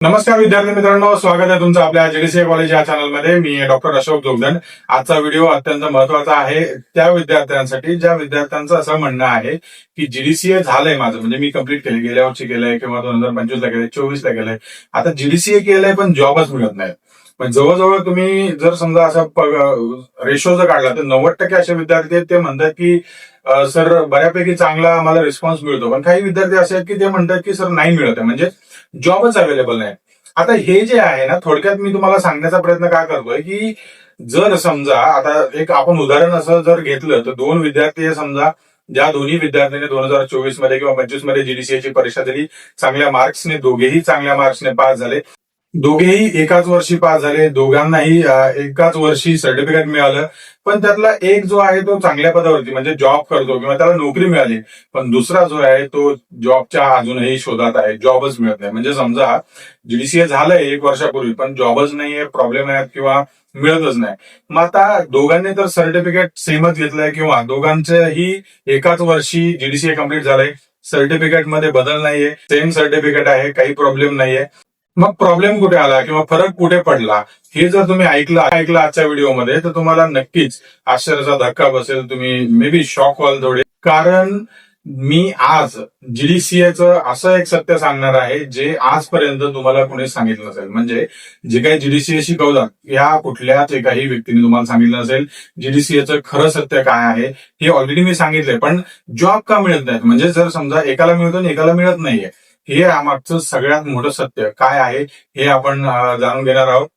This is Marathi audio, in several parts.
नमस्कार विद्यार्थी मित्रांनो, स्वागत आहे तुमचं आपल्या जीडीसीए कॉलेज या चॅनलमध्ये. मी डॉक्टर अशोक जोगदंड. आजचा व्हिडिओ अत्यंत महत्वाचा आहे त्या विद्यार्थ्यांसाठी ज्या विद्यार्थ्यांचं असं म्हणणं आहे की जीडीसीए झालंय माझं, म्हणजे मी कंप्लीट केले, गेल्या वर्षी केलंय किंवा 2025 ला केलंय, 24 ला केलंय, आता जीडीसीए केलंय पण जॉबच मिळत नाही. पण जवळजवळ तुम्ही जर समजा असा रेशो जर काढला तर 90% असे विद्यार्थी आहेत ते म्हणतात की सर बऱ्यापैकी चांगला आम्हाला रिस्पॉन्स मिळतो. पण काही विद्यार्थी असे आहेत की ते म्हणतात की सर नाही मिळत आहे, म्हणजे जॉबच अवेलेबल नाही. आता हे जे आहे ना, थोडक्यात मी तुम्हाला सांगण्याचा प्रयत्न काय करतोय की जर समजा आता एक आपण उदाहरण असं जर घेतलं तर दोन विद्यार्थी हे समजा, ज्या दोन्ही विद्यार्थ्यांनी 2024 मध्ये किंवा 25 मध्ये जीडीसीएची परीक्षा दिली, चांगल्या मार्क्सने, दोघेही चांगल्या मार्क्सने पास झाले, दोघेही एकाच वर्षी पास झाले, दोघांनाही एकाच वर्षी सर्टिफिकेट मिळालं. पण त्यातला एक जो आहे तो चांगल्या पदावरती म्हणजे जॉब करतो किंवा त्याला नोकरी मिळाली, पण दुसरा जो आहे तो जॉबच्या अजूनही शोधात आहे, जॉबच मिळत नाही. म्हणजे समजा जीडीसीए झालंय 1 वर्षापूर्वी पण जॉबच नाहीये, प्रॉब्लेम आहेत किंवा मिळतच नाही. मग आता दोघांनी तर सर्टिफिकेट सेमच घेतलंय किंवा दोघांचंही एकाच वर्षी जीडीसीए कम्प्लीट झालंय, सर्टिफिकेटमध्ये बदल नाहीये, सेम सर्टिफिकेट आहे, काही प्रॉब्लेम नाहीये. मग प्रॉब्लेम कुठे आला किंवा फरक कुठे पडला हे जर तुम्ही ऐकलं आजच्या व्हिडिओमध्ये तर तुम्हाला नक्कीच आश्चर्याचा धक्का बसेल, तुम्ही मे बी शॉक व्हाल थोडे. कारण मी आज जीडीसीएचं असं एक सत्य सांगणार आहे जे आजपर्यंत तुम्हाला कोणी सांगितलं नसेल. म्हणजे जे काही जीडीसीए शिकवतात या कुठल्याच एकाही व्यक्तीने तुम्हाला सांगितलं नसेल. जीडीसीएचं खरं सत्य काय आहे हे ऑलरेडी मी सांगितलंय. पण जॉब का मिळत नाहीत, म्हणजे जर समजा एकाला मिळतो आणि एकाला मिळत नाहीये, हे मागचं सगळ्यात मोठं सत्य काय आहे हे आपण जाणून घेणार आहोत.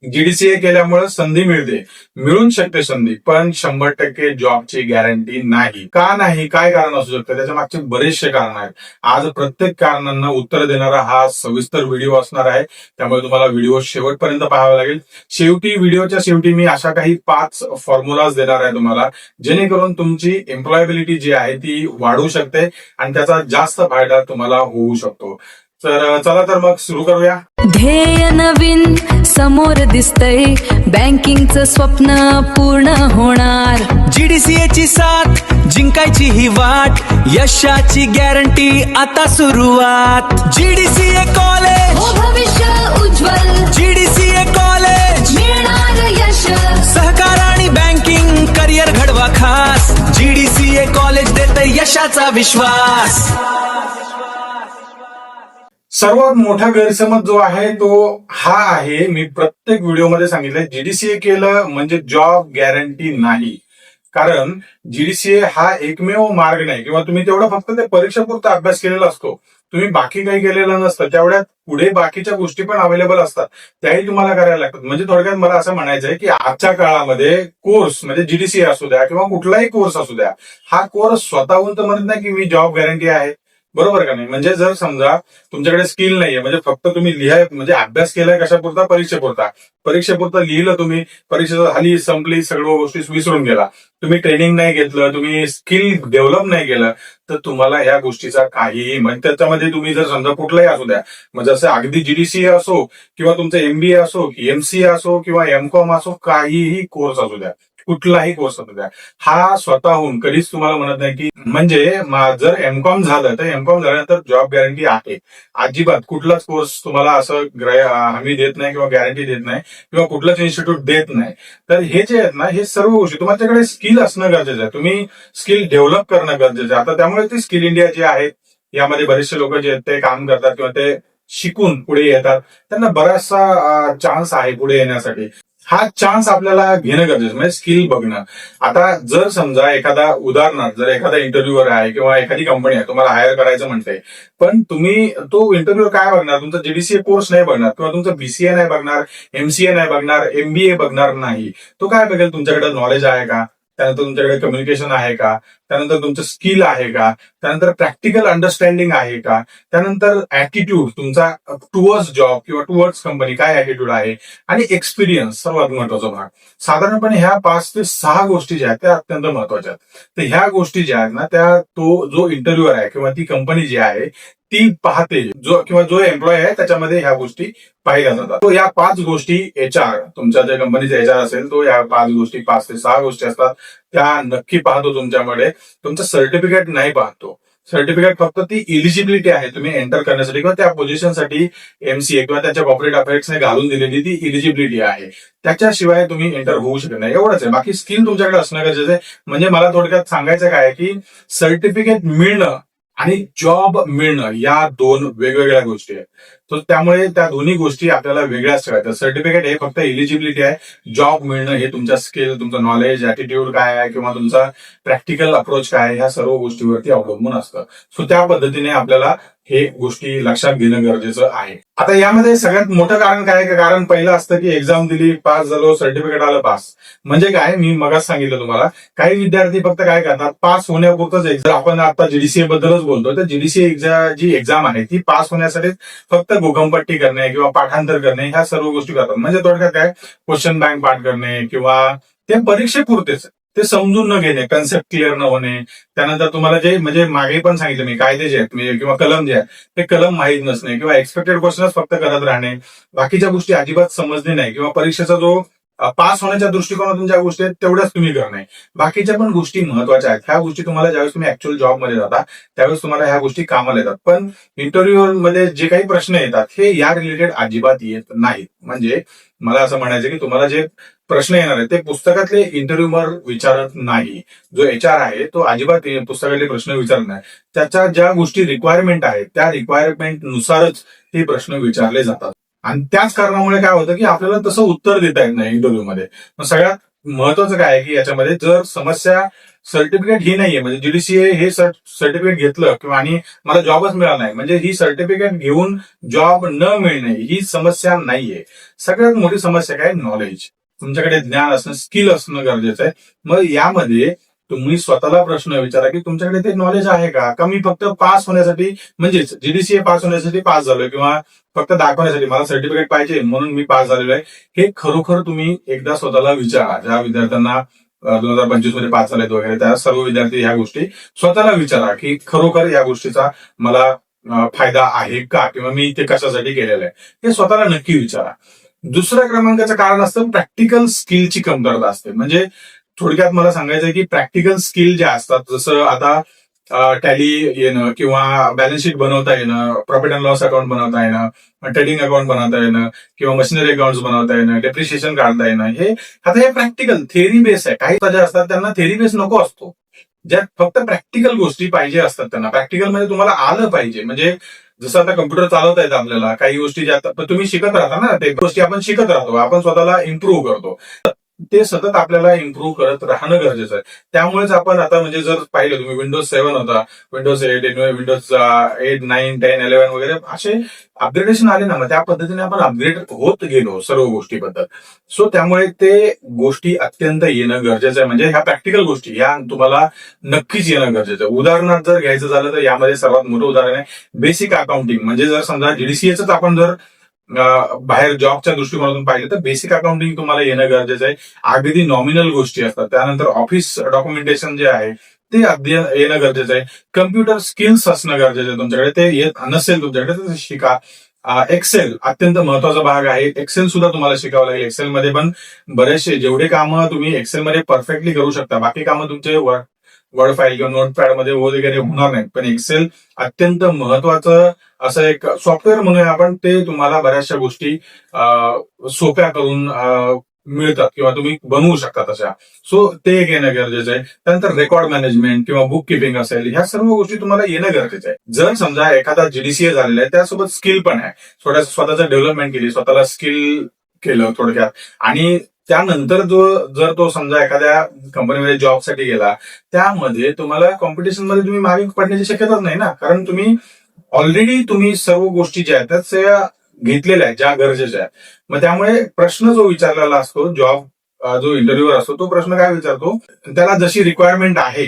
जीडीसीए केल्यामुळे संधी मिळते, मिळून शकते संधी, पण 100% जॉबची गॅरंटी नाही. का नाही, काय कारण असू शकतं, त्याच्या मागचे बरेचसे कारण आहेत. आज प्रत्येक कारणांना उत्तर देणारा हा सविस्तर व्हिडिओ असणार आहे, त्यामुळे तुम्हाला व्हिडिओ शेवटपर्यंत पाहावा लागेल. व्हिडिओच्या शेवटी मी अशा काही 5 फॉर्म्युलाज देणार आहे तुम्हाला, जेणेकरून तुमची एम्प्लॉयबिलिटी जी आहे ती वाढू शकते आणि त्याचा जास्त फायदा तुम्हाला होऊ शकतो. तर चला तर मग सुरू करूया. ध्येय नवीन समोर दिसतंय, बँकिंगचं स्वप्न पूर्ण होणार. जीडीसीएची साथ जिंकायची ही वाट, यशाची गॅरंटी आता सुरुवात. जीडीसीए कॉलेज हो भविष्य उज्ज्वल, जीडीसीए कॉलेज मिळणार यश. सहकार आणि बँकिंग करिअर घडवा खास, जीडीसीए कॉलेज देते यशाचा विश्वास. सर्वात मोठा गैरसमज जो आहे तो हा आहे, मी प्रत्येक व्हिडिओमध्ये सांगितलंय, जीडीसीए केलं म्हणजे जॉब गॅरंटी नाही. कारण जीडीसीए हा एकमेव मार्ग नाही, किंवा तुम्ही तेवढा फक्त ते परीक्षेपुरता अभ्यास केलेला असतो, तुम्ही बाकी काही केलेलं नसतं. तेवढ्यात पुढे बाकीच्या गोष्टी पण अवेलेबल असतात, त्याही तुम्हाला करायला लागतात. म्हणजे थोडक्यात मला असं म्हणायचं आहे की आजच्या काळामध्ये कोर्स म्हणजे जीडीसीए असू द्या किंवा कुठलाही कोर्स असू द्या, हा कोर्स स्वतःहून तर म्हणत नाही की मी जॉब गॅरंटी आहे, बरोबर का नाही. म्हणजे जर समजा तुमच्याकडे स्किल नाहीये, म्हणजे फक्त तुम्ही म्हणजे अभ्यास केलाय कशापुरता, परीक्षेपुरता लिहिलं तुम्ही, परीक्षा झाली संपली, सर्व गोष्टी विसरून गेला, तुम्ही ट्रेनिंग नाही घेतलं, तुम्ही स्किल डेव्हलप नाही केलं, तर तुम्हाला या गोष्टीचा काहीही, म्हणजे त्याच्यामध्ये तुम्ही जर समजा कुठलाही असू द्या, म्हणजे असं अगदी जीडीसीए असो किंवा तुमचं एमबीए असो, एमसीए असो किंवा एमकॉम असो, काहीही कोर्स असू द्या, कुठलाही कोर्स असू द्या, हा स्वतःहून कधीच तुम्हाला म्हणत नाही की, म्हणजे जर एमकॉम झालं तर एमकॉम झाल्यानंतर जॉब गॅरंटी आहे, अजिबात कुठलाच कोर्स तुम्हाला असं हमी देत नाही किंवा गॅरंटी देत नाही किंवा कुठलंच इन्स्टिट्यूट देत नाही. तर हे जे आहेत ना, हे सर्व गोष्टी तुमच्याकडे स्किल असणं गरजेचं आहे, तुम्ही स्किल डेव्हलप करणं गरजेचं आहे. आता त्यामुळे ती स्किल इंडिया जे आहे यामध्ये बरेचसे लोक जे आहेत ते काम करतात किंवा ते शिकून पुढे येतात, त्यांना बराचसा चान्स आहे पुढे येण्यासाठी. हा चान्स आपल्याला घेणं गरजेचं, म्हणजे स्किल बघणं. आता जर समजा उदाहरणार्थ जर एखादा इंटरव्ह्यूअर आहे किंवा एखादी कंपनी आहे तुम्हाला हायर करायचं म्हणते, पण तुम्ही तो इंटरव्ह्यू काय बघणार, तुमचा जीडीसीए कोर्स नाही बघणार किंवा तुमचं बीसीए नाही बघणार, एमसीए नाही बघणार, एमबीए बघणार नाही. तो काय बघेल, तुमच्याकडे नॉलेज आहे का, त्यानंतर तुमच्याकडे कम्युनिकेशन आहे का, त्यानंतर तुमचं स्किल आहे का, त्यानंतर प्रॅक्टिकल अंडरस्टँडिंग आहे का, त्यानंतर ऍटिट्यूड तुमचा टुवर्ड्स जॉब किंवा टुवर्ड्स कंपनी काय ऍटिट्यूड आहे, आणि एक्सपिरियन्स सर्वात महत्वाचा भाग. साधारणपणे ह्या 5 ते 6 गोष्टी ज्या आहेत त्या अत्यंत महत्वाच्या आहेत. तर ह्या गोष्टी ज्या आहेत ना, त्या तो जो इंटरव्ह्यूअर आहे किंवा ती कंपनी जी आहे ती पाहते, जो एम्प्लॉय आहे त्याच्यामध्ये ह्या गोष्टी पाहिल्या जातात. तो या 5 गोष्टी तुमच्या ज्या कंपनीचा एचआर असेल तो या 5 गोष्टी, 5 ते 6 गोष्टी असतात त्या नक्की पाहतो तुमच्याकडे. तुमचं सर्टिफिकेट नाही पाहतो, सर्टिफिकेट फक्त ती इलिजिबिलिटी आहे तुम्ही एंटर करण्यासाठी किंवा त्या पोझिशनसाठी एमसीए किंवा त्याच्या कॉर्पोरेट अफेअर्सने घालून दिलेली ती इलिजिबिलिटी आहे. त्याच्याशिवाय तुम्ही एंटर होऊ शकत नाही, एवढंच आहे. बाकी स्किल तुमच्याकडे असणं गरजेचं आहे. म्हणजे मला थोडक्यात सांगायचं काय आहे की सर्टिफिकेट मिळणं आणि जॉब मिळणं या दोन वेगवेगळ्या गोष्टी आहेत. तर त्यामुळे त्या दोन्ही गोष्टी आपल्याला वेगळ्याच ठेवायच्या. सर्टिफिकेट हे फक्त इलिजिबिलिटी आहे, जॉब मिळणं हे तुमच्या स्किल, तुमचं नॉलेज, ऍटिट्यूड काय आहे किंवा तुमचा प्रॅक्टिकल अप्रोच काय आहे, ह्या सर्व गोष्टीवरती अवलंबून असतं. सो त्या पद्धतीने आपल्याला हे गोष्टी लक्षात घेणं गरजेचं आहे. आता यामध्ये सगळ्यात मोठं कारण काय आहे? कारण पहिलं असतं की एक्झाम दिली, पास झालो, सर्टिफिकेट आलं, पास. म्हणजे काय, मी मगाच सांगितलं तुम्हाला, काही विद्यार्थी फक्त काय करतात, पास होण्यापुरतंच एक्झाम. आपण आता जीडीसीए बद्दलच बोलतोय, तर जीडीसीए जी एक्झाम आहे ती पास होण्यासाठी फक्त घोकंपट्टी करणे किंवा पाठांतर करणे ह्या सर्व गोष्टी करतात. म्हणजे थोडक्यात काय, क्वेश्चन बँक पाठ करणे किंवा ते परीक्षेपुरतेच, ते समजून न घेणे, कन्सेप्ट क्लिअर न होणे. त्यानंतर तुम्हाला जे म्हणजे मागे पण सांगितलं मी, कायदे जे आहेत किंवा कलम जे आहेत ते कलम माहीत नसणे किंवा एक्सपेक्टेड क्वेश्चनच फक्त करत राहणे, बाकीच्या गोष्टी अजिबात समजणे नाही किंवा परीक्षेचा जो पास होण्याच्या दृष्टिकोनातून ज्या गोष्टी आहेत तेवढ्याच तुम्ही करणे. बाकीच्या पण गोष्टी महत्वाच्या आहेत. ह्या गोष्टी तुम्हाला ज्यावेळेस तुम्ही ऍक्च्युअल जॉबमध्ये जाता त्यावेळेस तुम्हाला ह्या गोष्टी कामाला येतात. पण इंटरव्ह्यू मध्ये जे काही प्रश्न येतात हे या रिलेटेड अजिबात येत नाहीत. म्हणजे मला असं म्हणायचं की तुम्हाला जे प्रश्न येणार आहेत ते पुस्तकातले इंटरव्ह्यूवर विचारत नाही. जो HR आहे तो अजिबात पुस्तकातले प्रश्न विचारत नाही. त्याच्या ज्या गोष्टी रिक्वायरमेंट आहेत त्या रिक्वायरमेंट नुसारच हे प्रश्न विचारले जातात. आणि त्याच कारणामुळे काय होतं की आपल्याला तसं उत्तर देता येत नाही इंटरव्ह्यू मध्ये. मग सगळ्यात महत्वाचं काय आहे की याच्यामध्ये जर समस्या सर्टिफिकेट ही नाहीये, म्हणजे जीडीसीए हे सर्टिफिकेट घेतलं किंवा आणि मला जॉबच मिळाला नाही, म्हणजे ही सर्टिफिकेट घेऊन जॉब न मिळणे ही समस्या नाहीये. सगळ्यात मोठी समस्या काय, नॉलेज. तुमच्याकडे ज्ञान असणं, स्किल असणं गरजेचं आहे. मग यामध्ये तुम्ही स्वतःला प्रश्न विचारा की तुमच्याकडे ते नॉलेज आहे का मी फक्त पास होण्यासाठी, म्हणजेच जीडीसीए पास होण्यासाठी पास झालोय किंवा फक्त दाखवण्यासाठी मला सर्टिफिकेट पाहिजे म्हणून मी पास झालेलो आहे, हे खरोखर तुम्ही एकदा स्वतःला विचारा. ज्या विद्यार्थ्यांना 2025 मध्ये पास झालेत वगैरे त्या सर्व विद्यार्थी ह्या गोष्टी स्वतःला विचारा की खरोखर या गोष्टीचा मला फायदा आहे का किंवा मी ते कशासाठी केलेलं आहे, हे स्वतःला नक्की विचारा. दुसऱ्या क्रमांकाचं कारण असतं प्रॅक्टिकल स्किलची कमतरता असते. म्हणजे थोडक्यात मला सांगायचं की प्रॅक्टिकल स्किल ज्या असतात, जसं आता टॅली येणं किंवा बॅलन्स शीट बनवता येणं, प्रॉफिट अँड लॉस अकाउंट बनवता येणं, ट्रेडिंग अकाउंट बनवता येणं किंवा मशिनरी अकाउंट बनवता येणं, डेप्रिशिएशन काढता येणं, हे आता हे प्रॅक्टिकल थेरी बेस आहे. काही ज्या असतात त्यांना थेरी बेस नको असतो, ज्यात फक्त प्रॅक्टिकल गोष्टी पाहिजे असतात त्यांना. प्रॅक्टिकल मध्ये तुम्हाला आलं पाहिजे. म्हणजे जसं आता कम्प्युटर चालवता येतं आपल्याला, काही गोष्टी ज्या तुम्ही शिकत राहता ना, ते गोष्टी आपण शिकत राहतो, आपण स्वतःला इम्प्रूव्ह करतो, ते सतत आपल्याला इम्प्रूव्ह करत राहणं गरजेचं आहे. त्यामुळेच आपण आता म्हणजे जर पाहिलं तुम्ही, विंडोज 7 होता, विंडोज 8, विंडोज 8, 9, 10, 11 वगैरे असे अपग्रेडेशन आले ना, मग त्या पद्धतीने आपण अपग्रेड होत गेलो सर्व गोष्टीबद्दल. सो त्यामुळे ते गोष्टी अत्यंत येणं गरजेचं आहे. म्हणजे ह्या प्रॅक्टिकल गोष्टी ह्या तुम्हाला नक्कीच येणं गरजेचं आहे. उदाहरणार्थ जर घ्यायचं झालं तर यामध्ये सर्वात मोठं उदाहरण आहे बेसिक अकाउंटिंग. म्हणजे जर समजा जीडीसीएच आपण जर बाहेर जॉबच्या दृष्टिकोनातून पाहिलं तर बेसिक अकाउंटिंग तुम्हाला येणं गरजेचं आहे. अगदी नॉमिनल गोष्टी असतात. त्यानंतर ऑफिस डॉक्युमेंटेशन जे आहे ते अगदी येणं गरजेचं आहे. कम्प्युटर स्किल्स असणं गरजेचं आहे तुमच्याकडे, ते येत नसेल तुमच्याकडे तर शिका. एक्सेल अत्यंत महत्वाचा भाग आहे. एक्सेल सुद्धा तुम्हाला शिकावं लागेल. एक्सेल मध्ये पण बरेचसे जेवढे कामं तुम्ही एक्सेल मध्ये परफेक्टली करू शकता, बाकी कामं तुमचे वर्ड फाईल किंवा नोटपॅड मध्ये वगैरे होणार नाहीत. पण एक्सेल अत्यंत महत्वाचं असं एक सॉफ्टवेअर म्हणूया आपण, ते तुम्हाला बऱ्याचशा गोष्टी सोप्या करून मिळतात किंवा तुम्ही बनवू शकता तशा. सो ते येणं गरजेचं आहे. त्यानंतर रेकॉर्ड मॅनेजमेंट किंवा बुक किपिंग असेल, ह्या सर्व गोष्टी तुम्हाला येणं गरजेचं आहे. जर समजा एखादा जीडीसीए झालेला आहे त्यासोबत स्किल पण आहे, स्वतःचं डेव्हलपमेंट केली, स्वतःला स्किल केलं थोडक्यात, आणि त्यानंतर जर तो समजा एखाद्या कंपनीमध्ये जॉबसाठी गेला, त्यामध्ये तुम्हाला कॉम्पिटिशन मध्ये तुम्ही मागे पडण्याची शक्यताच नाही ना, कारण तुम्ही तुम्ही सर्व गोष्टी ज्या आहेत त्या घेतलेल्या आहेत ज्या गरजेच्या आहेत. मग त्यामुळे प्रश्न जो विचारलेला असतो, जो इंटरव्ह्यूवर असतो, तो प्रश्न काय विचारतो, त्याला जशी रिक्वायरमेंट आहे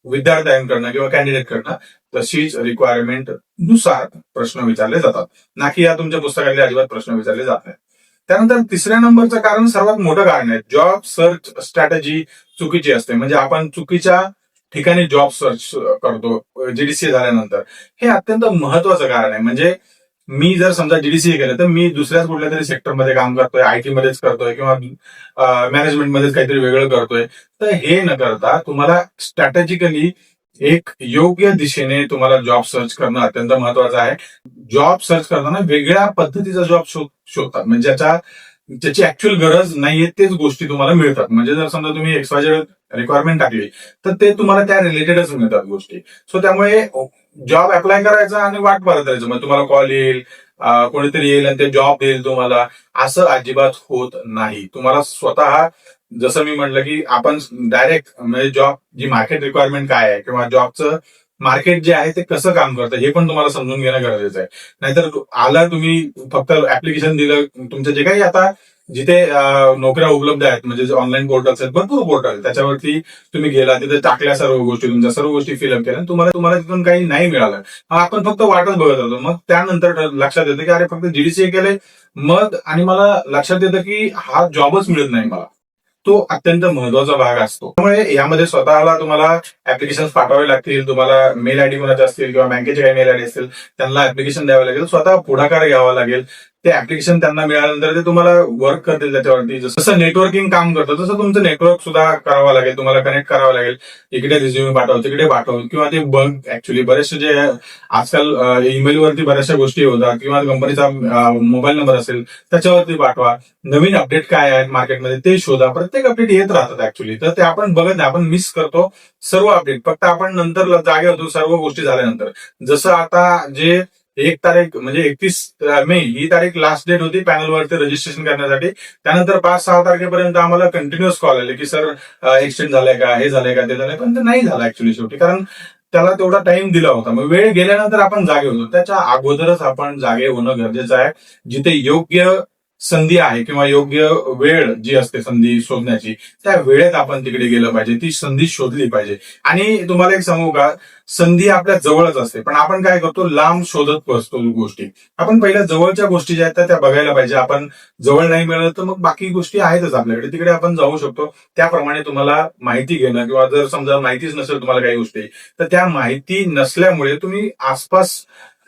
विद्यार्थ्यांकडनं किंवा कॅन्डिडेटकडनं तशीच रिक्वायरमेंट नुसार प्रश्न विचारले जातात, ना की या तुमच्या पुस्तकातले अजिबात प्रश्न विचारले जात नाहीत. त्यानंतर तिसऱ्या नंबरचं कारण सर्वात मोठं कारण आहे, जॉब सर्च स्ट्रॅटेजी चुकीची असते. म्हणजे आपण चुकीच्या ठिकाणी जॉब सर्च करतो जीडीसीए झाल्यानंतर. हे अत्यंत महत्वाचं कारण आहे. म्हणजे मी जर समजा जीडीसीए केलं तर मी दुसऱ्याच कुठल्या तरी सेक्टरमध्ये काम करतोय, आयटी मध्येच करतोय किंवा मॅनेजमेंटमध्येच काहीतरी वेगळं करतोय, तर हे न करता तुम्हाला स्ट्रॅटेजिकली एक योग्य दिशेने तुम्हाला जॉब सर्च करणं अत्यंत महत्वाचं आहे. जॉब सर्च करताना वेगळ्या पद्धतीचा जॉब शोधतात, म्हणजे ज्याची ऍक्च्युअल गरज नाहीये तेच गोष्टी तुम्हाला मिळतात. म्हणजे जर समजा तुम्ही XYZ रिक्वायरमेंट टाकली तर ते तुम्हाला त्या रिलेटेडच मिळतात गोष्टी. सो त्यामुळे जॉब अप्लाय करायचा आणि वाट पाहत राहायचं, मग तुम्हाला कॉल येईल, कोणीतरी येईल आणि ते जॉब देईल तुम्हाला, असं अजिबात होत नाही. तुम्हाला स्वतः, जसं मी म्हटलं की आपण डायरेक्ट म्हणजे जॉब जी मार्केट रिक्वायरमेंट काय आहे किंवा जॉबचं मार्केट जे आहे ते कसं काम करतं हे पण तुम्हाला समजून घेणं गरजेचं आहे. नाहीतर आला तुम्ही फक्त ऍप्लिकेशन दिलं, तुमचं जे काही आता जिथे नोकऱ्या उपलब्ध आहेत म्हणजे ऑनलाईन पोर्टल्स आहेत, भरपूर पोर्टल आहेत, त्याच्यावरती तुम्ही गेला, तिथे टाकल्या सर्व गोष्टी, तुमच्या सर्व गोष्टी फिलअप केल्या, तुम्हाला तिथून काही नाही मिळालं, मग आपण फक्त वाटच बघत होतो. मग त्यानंतर लक्षात येतं की अरे फक्त GDCA केलंय, मग आणि मला लक्षात येतं की हा जॉबच मिळत नाही मला. तो अत्यंत महत्वाचा भाग असतो. त्यामुळे यामध्ये स्वतःला तुम्हाला ऍप्लिकेशन पाठवावे लागतील, तुम्हाला मेल आयडी कोणाचे असतील किंवा बँकेचे काही मेल आयडी असतील त्यांना ऍप्लिकेशन द्यावं लागेल, स्वतः पुढाकार घ्यावा लागेल. ते ऍप्लिकेशन त्यांना मिळाल्यानंतर ते तुम्हाला वर्क करतील त्याच्यावरती. जसं नेटवर्किंग काम करतं तसं तुमचं नेटवर्क सुद्धा करावं लागेल, तुम्हाला कनेक्ट करावं लागेल. इकडे रिझ्युमे पाठव, तिकडे पाठव, किंवा ते बघ. ऍक्च्युली बरेचसे जे आजकाल ईमेलवरती बऱ्याचशा गोष्टी होतात, किंवा कंपनीचा मोबाईल नंबर असेल त्याच्यावरती पाठवा. नवीन अपडेट काय आहेत मार्केटमध्ये ते शोधा. प्रत्येक अपडेट येत राहतात ऍक्च्युली, तर ते आपण बघत नाही, आपण मिस करतो सर्व अपडेट. फक्त आपण नंतर जागे होतो सर्व गोष्टी झाल्यानंतर. जसं आता जे 1 तारीख म्हणजे 31 मे ही तारीख लास्ट डेट होती पॅनलवरती रजिस्ट्रेशन करण्यासाठी. त्यानंतर 5-6 तारखेपर्यंत आम्हाला कंटिन्युअस कॉल आले की सर एक्सटेंड झालंय का, हे झालंय का, ते झालंय, पण ते नाही झालं ऍक्च्युली शेवटी, कारण त्याला तेवढा टाइम दिला होता. मग वेळ गेल्यानंतर आपण जागे होतो, त्याच्या अगोदरच आपण जागे होणं गरजेचं आहे. जिथे योग्य संधी आहे किंवा योग्य वेळ जी असते संधी शोधण्याची, त्या वेळेत आपण तिकडे गेलं पाहिजे, ती संधी शोधली पाहिजे. आणि तुम्हाला एक सांगू का, संधी आपल्या जवळच असते, पण आपण काय करतो, लांब शोधत बसतो गोष्टी. आपण पहिल्या जवळच्या गोष्टी ज्या आहेत त्या बघायला पाहिजे. आपण जवळ नाही मिळालं तर मग बाकी गोष्टी आहेतच आपल्याकडे, तिकडे आपण जाऊ शकतो. त्याप्रमाणे तुम्हाला माहिती घेणं, किंवा जर समजा माहितीच नसेल तुम्हाला काही गोष्टी, तर त्या माहिती नसल्यामुळे तुम्ही आसपास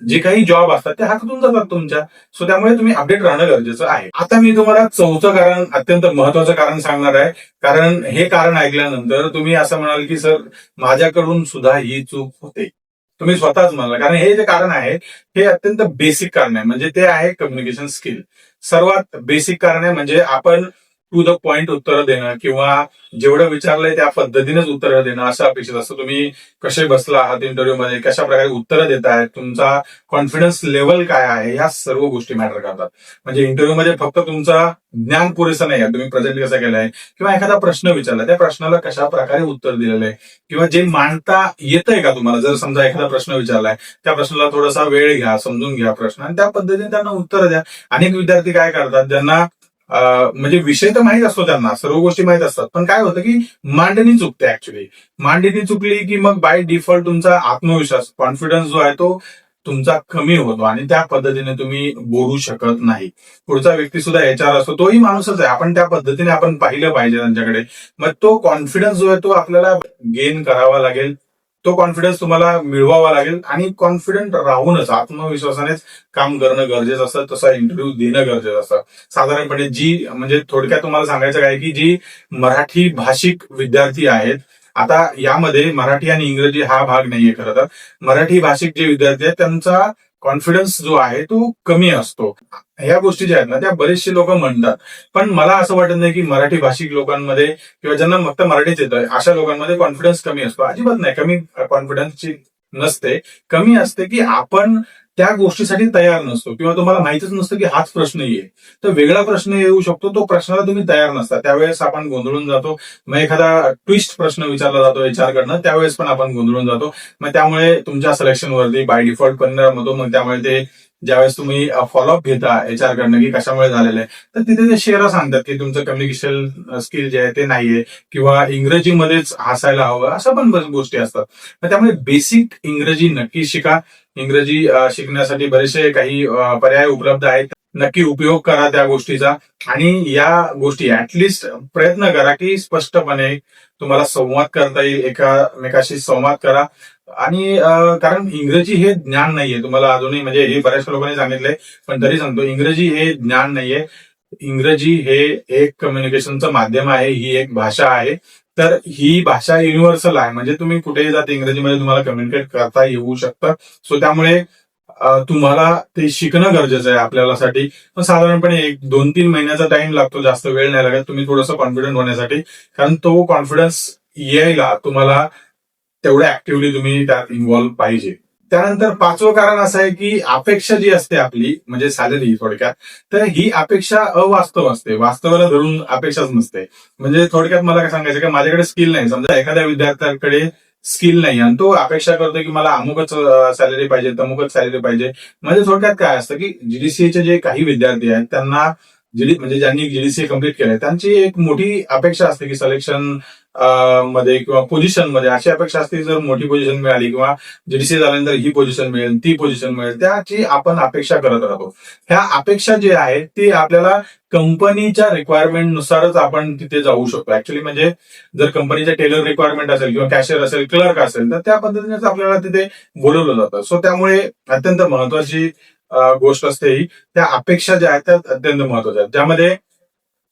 जे काही जॉब असतात ते हातातून जातात तुमच्या. सो त्यामुळे तुम्ही अपडेट राहणं गरजेचं आहे. आता मी तुम्हाला चौथं कारण, अत्यंत महत्वाचं कारण सांगणार आहे. कारण हे कारण ऐकल्यानंतर तुम्ही असं म्हणाल की सर माझ्याकडून सुद्धा ही चूक होते, तुम्ही स्वतःच म्हणाल. कारण हे जे कारण आहे हे अत्यंत बेसिक कारण आहे, म्हणजे ते आहे कम्युनिकेशन स्किल. सर्वात बेसिक कारण आहे, म्हणजे आपण टू द पॉइंट उत्तरं देणं, किंवा जेवढं विचारलंय त्या पद्धतीनेच उत्तरं देणं असं अपेक्षित असतं. तुम्ही कसे बसला आहात इंटरव्ह्यू मध्ये, कशा प्रकारे उत्तरं देताय, तुमचा कॉन्फिडन्स लेवल काय आहे, या सर्व गोष्टी मॅटर करतात. म्हणजे इंटरव्ह्यू मध्ये फक्त तुमचा ज्ञान पुरेसं नाही आहे, तुम्ही प्रेझेंट कसं केलंय, किंवा एखादा प्रश्न विचारला त्या प्रश्नाला कशा प्रकारे उत्तर दिलेलं आहे, किंवा जे मांडता येतंय का तुम्हाला. जर समजा एखादा प्रश्न विचारलाय, त्या प्रश्नाला थोडासा वेळ घ्या, समजून घ्या प्रश्न, आणि त्या पद्धतीने त्यांना उत्तर द्या. अनेक विद्यार्थी काय करतात, ज्यांना म्हणजे विषय तर माहित असतो, त्यांना सर्व गोष्टी माहित असतात, पण काय होतं की मांडणी चुकते. ऍक्च्युली मांडणी चुकली की मग बाय डिफॉल्ट तुमचा आत्मविश्वास, कॉन्फिडन्स जो आहे तो तुमचा कमी होतो, आणि त्या पद्धतीने तुम्ही बोलू शकत नाही. पुढचा व्यक्ती सुद्धा HR असतो, तोही माणूसच आहे, आपण त्या पद्धतीने आपण पाहिलं पाहिजे त्यांच्याकडे. मग तो कॉन्फिडन्स जो आहे तो आपल्याला गेन करावा लागेल, तो कॉन्फिडन्स तुम्हाला मिळवावा लागेल, आणि कॉन्फिडंट राहूनच आत्मविश्वासानेच काम करणं गरजेचं असतं, तसा इंटरव्ह्यू देणं गरजेचं असतं. साधारणपणे म्हणजे थोडक्यात तुम्हाला सांगायचं काय की जी मराठी भाषिक विद्यार्थी आहेत, आता यामध्ये मराठी आणि इंग्रजी हा भाग नाहीये खरं तर. मराठी भाषिक जे विद्यार्थी आहेत त्यांचा कॉन्फिडन्स जो आहे तो कमी असतो. ह्या गोष्टी ज्या आहेत ना त्या बरेचसे लोक म्हणतात, पण मला असं वाटत नाही की मराठी भाषिक लोकांमध्ये किंवा ज्यांना फक्त मराठीच येतं अशा लोकांमध्ये कॉन्फिडन्स कमी असतो. अजिबात नाही, कमी कॉन्फिडन्सची नसते. कमी असते की आपण त्या गोष्टीसाठी तयार नसतो, किंवा तुम्हाला माहितीच नसतं की हाच प्रश्न येईल, तर वेगळा प्रश्न येऊ शकतो, तो प्रश्नाला तुम्ही तयार नसता, त्यावेळेस आपण गोंधळून जातो. मग एखादा ट्विस्ट प्रश्न विचारला जातो HR कडनं, त्यावेळेस पण आपण गोंधळून जातो. मग त्यामुळे तुमच्या सिलेक्शनवरती बाय डिफॉल्ट परिणाम होतो. मग त्यामुळे ते ज्यावेळेस तुम्ही फॉलोअप घेता HR कडनं की कशामुळे झालेलं आहे, तर तिथे ते शेअर सांगतात की तुमचं कम्युनिकेशन स्किल जे आहे ते नाहीये, किंवा इंग्रजीमध्येच हसायला हवं, अशा पण बऱ्याच गोष्टी असतात. मग त्यामुळे बेसिक इंग्रजी नक्की शिका. इंग्रजी शिकण्यासाठी बरेचसे काही पर्याय उपलब्ध आहेत, नक्की उपयोग करा त्या गोष्टीचा. आणि या गोष्टी ऍटलिस्ट प्रयत्न करा की स्पष्टपणे तुम्हाला संवाद करता येईल, एकामेकाशी संवाद करा. आणि कारण इंग्रजी हे ज्ञान नाहीये तुम्हाला अजूनही, म्हणजे हे बऱ्याचशा लोकांनी सांगितलंय, पण तरी सांगतो, इंग्रजी हे ज्ञान नाहीये. इंग्रजी हे एक कम्युनिकेशनचं माध्यम आहे, ही एक भाषा आहे. तर ही भाषा युनिव्हर्सल आहे, म्हणजे तुम्ही कुठेही जात इंग्रजीमध्ये तुम्हाला कम्युनिकेट करता येऊ शकतं. सो त्यामुळे तुम्हाला ते शिकणं गरजेचं आहे आपल्यासाठी. पण साधारणपणे 1-2-3 महिन्याचा टाइम लागतो, जास्त वेळ नाही लागत तुम्ही थोडंसं कॉन्फिडंट होण्यासाठी. कारण तो कॉन्फिडन्स यायला तुम्हाला तेवढ्या ऍक्टिव्हली तुम्ही त्यात इन्व्हॉल्व्ह पाहिजे. त्यानंतर 5वं कारण असं आहे की अपेक्षा जी असते आपली, म्हणजे सॅलरी थोडक्यात, तर ही अपेक्षा अवास्तव असते. वास्तवाला धरून अपेक्षाच नसते. म्हणजे थोडक्यात मला काय सांगायचं की माझ्याकडे स्किल नाही, समजा एखाद्या विद्यार्थ्याकडे स्किल नाही आणि तो अपेक्षा करतो की मला अमुकच सॅलरी पाहिजे, तमुकच सॅलरी पाहिजे. म्हणजे थोडक्यात काय असतं की जीडीसीएचे जे काही विद्यार्थी आहेत त्यांना म्हणजे ज्यांनी जीडीसीए कम्प्लीट केलंय त्यांची एक मोठी अपेक्षा असते की सिलेक्शन मध्ये किंवा पोझिशन मध्ये अशी अपेक्षा असते, जर मोठी पोझिशन मिळाली किंवा जीडीसीए झाल्यानंतर ही पोझिशन मिळेल, ती पोझिशन मिळेल, त्याची आपण अपेक्षा करत राहतो. ह्या अपेक्षा जे आहेत ती आपल्याला कंपनीच्या रिक्वायरमेंट नुसारच आपण तिथे जाऊ शकतो. ऍक्च्युली म्हणजे जर कंपनीच्या टेलर रिक्वायरमेंट असेल किंवा कॅशियर असेल, क्लर्क असेल, तर त्या पद्धतीनेच आपल्याला तिथे बोलवलं जातं. सो त्यामुळे अत्यंत महत्वाची गोष्ट असते ही, त्या अपेक्षा ज्या आहेत त्या अत्यंत महत्वाच्या आहेत. ज्यामध्ये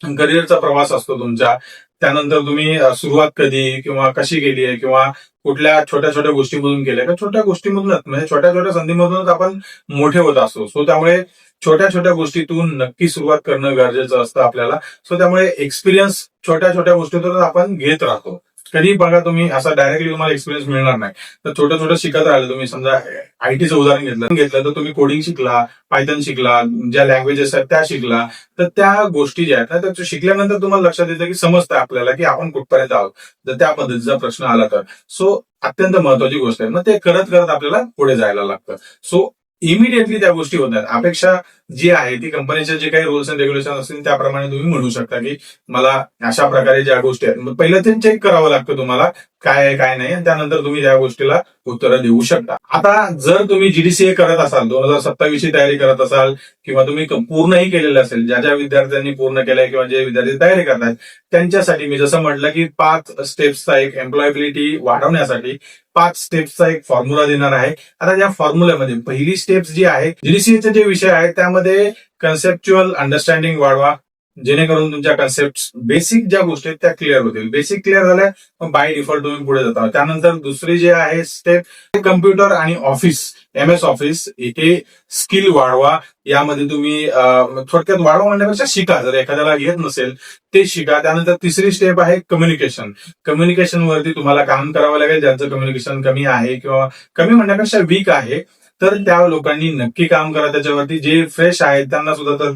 करिअरचा प्रवास असतो तुमच्या, त्यानंतर तुम्ही सुरुवात कधी किंवा कशी केली आहे किंवा कुठल्या छोट्या छोट्या गोष्टीमधून केल्या, किंवा छोट्या गोष्टीमधूनच म्हणजे छोट्या छोट्या संधीमधूनच आपण मोठे होत असतो. सो त्यामुळे छोट्या छोट्या गोष्टीतून नक्की सुरुवात करणं गरजेचं असतं आपल्याला. सो त्यामुळे एक्सपिरियन्स छोट्या छोट्या गोष्टीतून आपण घेत राहतो. कधी बघा तुम्ही असा डायरेक्टली तुम्हाला एक्सपिरियन्स मिळणार नाही, तर छोटं छोटं शिकत राहिलं तुम्ही. समजा आयटीचं उदाहरण घेतलं तर तुम्ही कोडिंग शिकला, पायथन शिकला, ज्या लँग्वेजेस आहेत त्या शिकला, तर त्या गोष्टी ज्या आहेत ना त्या शिकल्यानंतर तुम्हाला लक्षात येतं की समजतं आपल्याला की आपण कुठपर्यंत आहोत, जर त्या पद्धतीचा प्रश्न आला तर. सो अत्यंत महत्वाची गोष्ट आहे. मग ते करत करत आपल्याला पुढे जायला लागतं. सो इमिडिएटली त्या गोष्टी होत आहेत. अपेक्षा जी आहे ती कंपनीचे जे काही रूल्स अँड रेग्युलेशन असतील त्याप्रमाणे तुम्ही म्हणू शकता की मला अशा प्रकारे ज्या गोष्टी आहेत, मग पहिलं ते चेक करावं लागतं तुम्हाला काय आहे काय नाही, आणि त्यानंतर तुम्ही त्या गोष्टीला उत्तरं देऊ शकता. आता जर तुम्ही जीडीसीए करत असाल, 2027 ची तयारी करत असाल किंवा तुम्ही पूर्णही केलेलं असेल, ज्या ज्या विद्यार्थ्यांनी पूर्ण केलंय किंवा जे विद्यार्थी तयारी करतात त्यांच्यासाठी मी जसं म्हटलं की 5 स्टेप्सचा एक एम्प्लॉयबिलिटी वाढवण्यासाठी 5 स्टेप्सचा एक फॉर्म्युला देणार आहे. आता या फॉर्म्युल्यामध्ये पहिली स्टेप्स जी आहे, जीडीसीएचे जे विषय आहेत त्यामध्ये कन्सेप्च्युअल अंडरस्टँडिंग वाढवा, जेणेकरून तुमच्या कन्सेप्ट बेसिक ज्या गोष्टी आहेत त्या क्लिअर होतील. बेसिक क्लिअर झाल्या मग बाय डिफॉल्ट तुम्ही पुढे जाता. त्यानंतर दुसरी जे आहे स्टेप, कम्प्युटर आणि ऑफिस, MS ऑफिस इथे स्किल वाढवा. यामध्ये तुम्ही थोडक्यात वाढवा म्हणण्यापेक्षा शिका, जर एखाद्याला येत नसेल ते शिका. त्यानंतर तिसरी स्टेप आहे कम्युनिकेशन. कम्युनिकेशन वरती तुम्हाला काम करावं लागेल. ज्यांचं कम्युनिकेशन कमी आहे किंवा कमी म्हणण्यापेक्षा वीक आहे, तर त्या लोकांनी नक्की काम करा त्याच्यावरती. जे फ्रेश आहेत त्यांना सुद्धा तर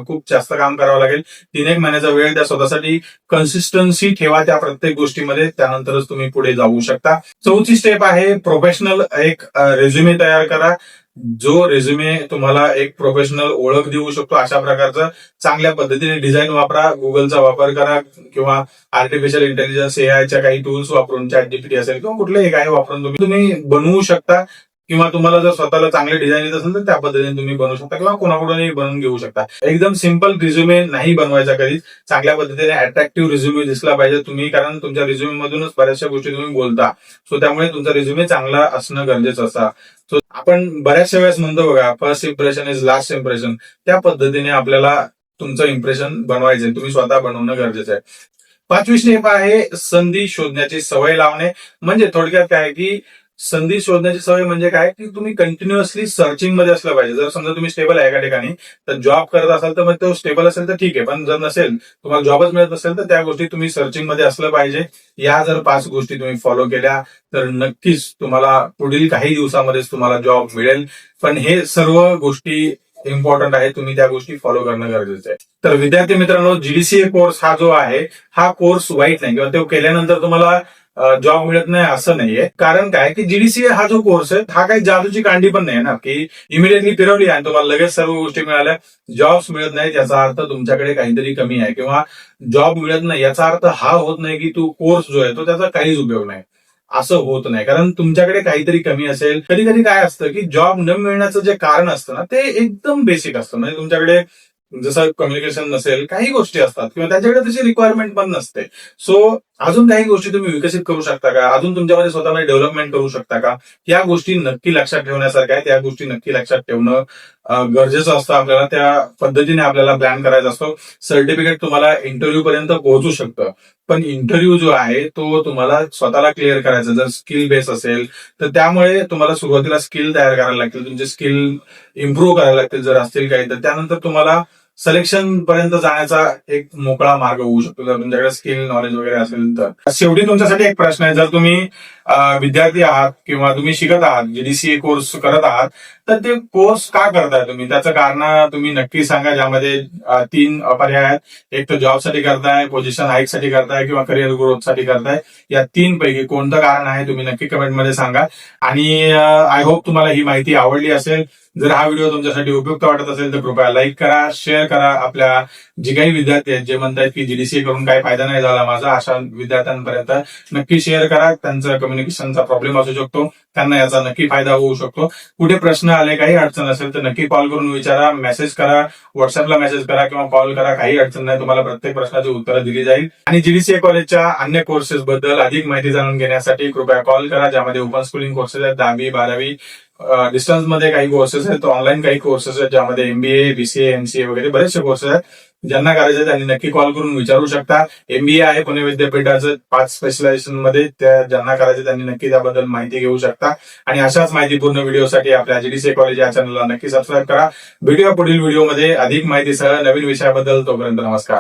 खूप जास्त काम करावं लागेल. 3-1 महिन्याचा वेळ द्या स्वतःसाठी. कन्सिस्टन्सी ठेवा त्या प्रत्येक गोष्टीमध्ये, त्यानंतरच तुम्ही पुढे जाऊ शकता. चौथी स्टेप आहे प्रोफेशनल एक रेझ्युमे तयार करा. जो रेझ्युमे तुम्हाला एक प्रोफेशनल ओळख देऊ शकतो अशा प्रकारचं चांगल्या पद्धतीने डिझाईन वापरा. गुगलचा वापर करा किंवा आर्टिफिशियल इंटेलिजन्स एआयच्या काही टूल्स वापरून, ChatGPT असेल किंवा कुठलेही काही वापरून तुम्ही बनवू शकता. किंवा तुम्हाला जर स्वतःला चांगले डिझाईन येत असेल तर त्या पद्धतीने तुम्ही बनवू शकता किंवा कोणाकडूनही बनवून घेऊ शकता. एकदम सिंपल रिझ्युमे नाही बनवायचा कधीच. चांगल्या पद्धतीने अट्रॅक्टिव्ह रिझ्युमे दिसला पाहिजे तुम्ही, कारण तुमच्या रिझ्युमे मधूनच बऱ्याचशा गोष्टी तुम्ही बोलता. सो त्यामुळे तुमचा रिझ्युमे चांगला असणं गरजेचं असतं. सो आपण बऱ्याचशा वेळेस म्हणतो बघा, first impression is last impression. त्या पद्धतीने आपल्याला तुमचं इम्प्रेशन बनवायचंय, तुम्ही स्वतः बनवणं गरजेचं आहे. 5वी स्टेप आहे संधी शोधण्याची सवय लावणे. म्हणजे थोडक्यात काय की संधी शोधण्याची सवय म्हणजे काय की तुम्ही कंटिन्युअसली सर्चिंग मध्ये असलं पाहिजे. जर समजा तुम्ही स्टेबल आहे एका ठिकाणी, तर जॉब करत असाल तर मग तो स्टेबल असेल तर ठीक आहे, पण जर नसेल, तुम्हाला जॉबच मिळत नसेल तर त्या गोष्टी तुम्ही सर्चिंग मध्ये असलं पाहिजे. या जर 5 गोष्टी तुम्ही फॉलो केल्या तर नक्कीच तुम्हाला पुढील काही दिवसामध्येच तुम्हाला जॉब मिळेल. पण हे सर्व गोष्टी इम्पॉर्टंट आहे, तुम्ही त्या गोष्टी फॉलो करणं गरजेचं आहे. तर विद्यार्थी मित्रांनो, जीडीसीए कोर्स हा जो आहे हा कोर्स वाईट नाही किंवा तो केल्यानंतर तुम्हाला जॉब मिळत नाही असं नाहीये. कारण काय की जीडीसीए हा जो कोर्स आहे हा काही जादूची कांडी पण नाही ना की इमिडिएटली फिरवली आणि तुम्हाला लगेच सर्व गोष्टी मिळाल्या. जॉब्स मिळत नाही याचा अर्थ तुमच्याकडे काहीतरी कमी आहे, किंवा जॉब मिळत नाही याचा अर्थ हा होत नाही की तो कोर्स जो आहे तो त्याचा काहीच उपयोग नाही, असं होत नाही. कारण तुमच्याकडे काहीतरी कमी असेल. कधी कधी काय असतं की जॉब न मिळण्याचं जे कारण असतं ना ते एकदम बेसिक असतं. म्हणजे तुमच्याकडे जसं कम्युनिकेशन नसेल, काही गोष्टी असतात किंवा त्याच्याकडे तशी रिक्वायरमेंट पण नसते. सो अजून काही गोष्टी तुम्ही विकसित करू शकता का, अजून तुमच्यामध्ये स्वतःमध्ये डेव्हलपमेंट करू शकता का, या गोष्टी नक्की लक्षात ठेवण्यासारख्या आहेत. या गोष्टी नक्की लक्षात ठेवणं गरजेचं असतं. आपल्याला त्या पद्धतीने आपल्याला प्लॅन करायचा असतो. सर्टिफिकेट तुम्हाला इंटरव्ह्यू पर्यंत पोहोचू शकतं, पण इंटरव्ह्यू जो आहे तो तुम्हाला स्वतःला क्लिअर करायचा. जर स्किल बेस असेल तर त्यामुळे तुम्हाला सुरुवातीला स्किल तयार करायला लागतील, तुमचे स्किल इम्प्रूव्ह करायला लागतील जर असतील काही, तर त्यानंतर तुम्हाला सिलेक्शन पर्यंत जाण्याचा एक मोकळा मार्ग होऊ शकतो जर तुमच्याकडे स्किल नॉलेज वगैरे असेल तर. शेवटी तुमच्यासाठी एक प्रश्न आहे, जर तुम्ही विद्यार्थी आहात किंवा तुम्ही शिकत आहात, जीडीसीए कोर्स करत आहात, तर ते कोर्स का करताय तुम्ही, त्याचं कारण तुम्ही नक्की सांगा. ज्यामध्ये 3 पर्याय आहेत. एक तर जॉबसाठी करताय, पोझिशन हाईकसाठी करताय किंवा करिअर ग्रोथसाठी करताय. या 3 पैकी कोणतं कारण आहे तुम्ही नक्की कमेंटमध्ये सांगा. आणि आय होप तुम्हाला ही माहिती आवडली असेल. जर हा व्हिडिओ तुमच्यासाठी उपयुक्त वाटत असेल तर कृपया लाईक करा, शेअर करा. आपल्या जे काही विद्यार्थी आहेत जे म्हणतात की जीडीसीए करून काही फायदा नाही झाला माझा, अशा विद्यार्थ्यांपर्यंत नक्की शेअर करा. त्यांचा कम्युनिकेशनचा प्रॉब्लेम असू शकतो, त्यांना याचा नक्की फायदा होऊ शकतो. कुठे प्रश्न आले, काही अडचण असेल तर नक्की कॉल करून विचारा, मेसेज करा, व्हॉट्सअपला मेसेज करा किंवा कॉल करा. काही अडचण नाही, तुम्हाला प्रत्येक प्रश्नाची उत्तरं दिली जाईल. आणि जीडीसीए कॉलेजच्या अन्य कोर्सेस बद्दल अधिक माहिती जाणून घेण्यासाठी कृपया कॉल करा. ज्यामध्ये ओपन स्कूलिंग कोर्सेस आहेत, 10वी 12वी, डिस्टन्स मध्ये काही कोर्सेस आहेत, ऑनलाईन काही कोर्सेस आहेत, ज्यामध्ये एमबीए, बीसीए, एमसीए वगैरे बरेचसे कोर्सेस आहेत. ज्यांना करायचे त्यांनी नक्की कॉल करून विचारू शकता. एमबीए आहे पुणे विद्यापीठाचं 5 स्पेशलायझेशन मध्ये, त्या ज्यांना करायचे त्यांनी नक्की त्याबद्दल माहिती घेऊ शकता. आणि अशाच माहितीपूर्ण व्हिडिओसाठी आपल्या जीडीसीए कॉलेज या चॅनलला नक्की सबस्क्राईब करा. भेटूया पुढील व्हिडिओमध्ये अधिक माहितीसह नवीन विषयाबद्दल. तोपर्यंत नमस्कार.